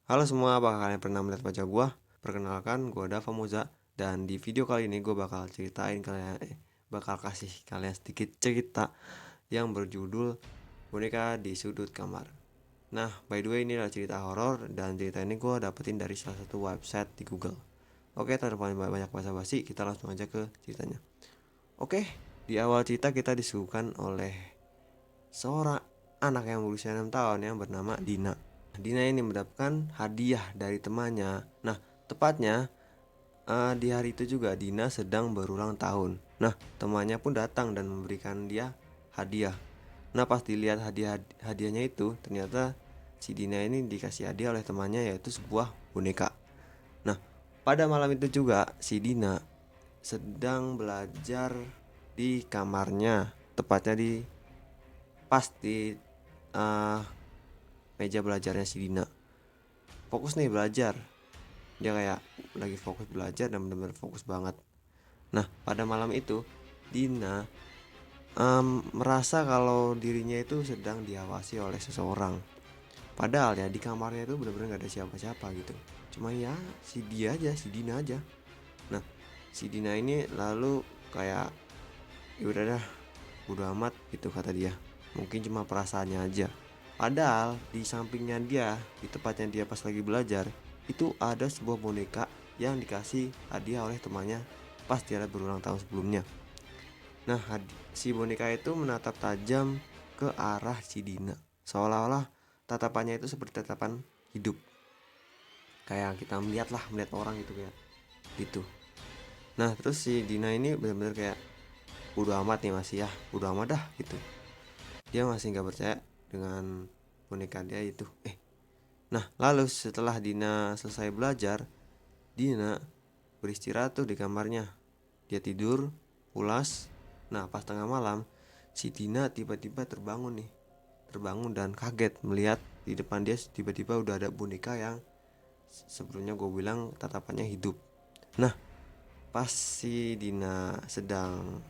Halo semua, apakah kalian pernah melihat wajah gua? Perkenalkan, gua Dava Moza. Dan di video kali ini gue bakal kasih kalian sedikit cerita yang berjudul Boneka di Sudut Kamar. Nah, by the way, ini adalah cerita horor dan cerita ini gue dapetin dari salah satu website di Google. Oke, tanpa banyak basa-basi, kita langsung aja ke ceritanya. Oke, di awal cerita kita disuguhkan oleh seorang anak yang berusia 6 tahun yang bernama Dina. Dina ini mendapatkan hadiah dari temannya. Nah, tepatnya di hari itu juga Dina sedang berulang tahun. Nah, temannya pun datang dan memberikan dia hadiah. Nah, pas dilihat hadiahnya itu, ternyata si Dina ini dikasih hadiah oleh temannya, yaitu sebuah boneka. Nah, pada malam itu juga si Dina sedang belajar di kamarnya, tepatnya di pas di uh, meja belajarnya si Dina. Fokus nih belajar. Dia kayak lagi fokus belajar dan benar-benar fokus banget. Nah, pada malam itu Dina merasa kalau dirinya itu sedang diawasi oleh seseorang. Padahal ya di kamarnya itu benar-benar gak ada siapa-siapa gitu. Cuma ya si Dina aja. Nah, si Dina ini lalu kayak ya udah dah, bodo amat gitu kata dia. Mungkin cuma perasaannya aja. Padahal di sampingnya dia, di tempatnya dia pas lagi belajar, itu ada sebuah boneka yang dikasih hadiah oleh temannya pas dia berulang tahun sebelumnya. Nah, si boneka itu menatap tajam ke arah si Dina, seolah-olah tatapannya itu seperti tatapan hidup. Kayak kita melihat orang gitu kayak gitu. Nah, terus si Dina ini benar-benar kayak bodo amat nih masih ya, bodo amat dah gitu. Dia masih nggak percaya dengan boneka dia itu. Nah, lalu setelah Dina selesai belajar, Dina beristirahat tuh di kamarnya. Dia tidur, pulas. Nah, pas tengah malam, si Dina tiba-tiba terbangun nih. Terbangun dan kaget melihat di depan dia tiba-tiba udah ada boneka yang sebelumnya gue bilang tatapannya hidup. Nah, pas si Dina sedang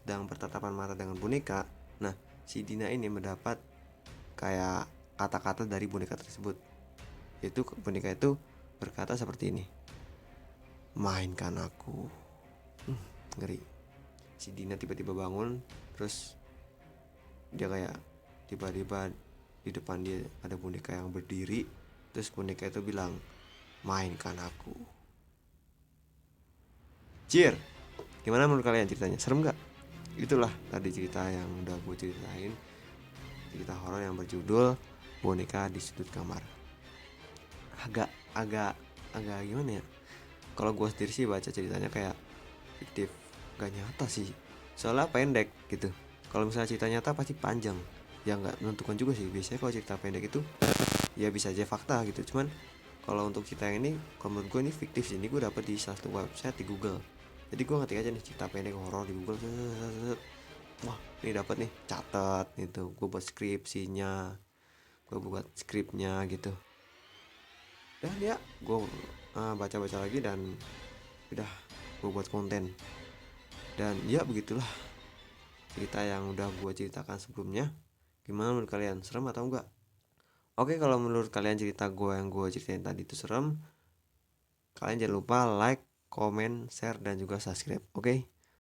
bertatapan mata dengan boneka. Nah, si Dina ini mendapat kayak kata-kata dari boneka tersebut. Yaitu boneka itu berkata seperti ini. Mainkan aku. Ngeri. Si Dina tiba-tiba bangun, terus dia kayak tiba-tiba di depan dia ada boneka yang berdiri. Terus boneka itu bilang, mainkan aku. Cheer. Gimana menurut kalian ceritanya? Serem gak? Itulah tadi cerita yang udah gue ceritain. Cerita horor yang berjudul Boneka di Sudut Kamar. Agak agak agak gimana ya? Kalau gue sendiri sih baca ceritanya kayak fiktif, gak nyata sih. Soalnya pendek gitu. Kalau misalnya cerita nyata pasti panjang. Ya nggak menentukan juga sih. Biasanya kalau cerita pendek itu ya bisa aja fakta gitu. Cuman kalau untuk cerita yang ini, kalau menurut gue ini fiktif sih. Ini gue dapet di salah satu website di Google. Jadi gue ngetik aja nih cerita pendek horor di Google. Wah, ini dapat nih, catat gitu. Gue buat skripsinya, gue buat skripnya gitu. Dan ya, gue baca-baca lagi dan udah gue buat konten. Dan ya begitulah cerita yang udah gue ceritakan sebelumnya. Gimana menurut kalian, serem atau enggak? Oke, kalau menurut kalian cerita gue yang gue ceritain tadi itu serem, kalian jangan lupa like, comment, share, dan juga subscribe. Oke?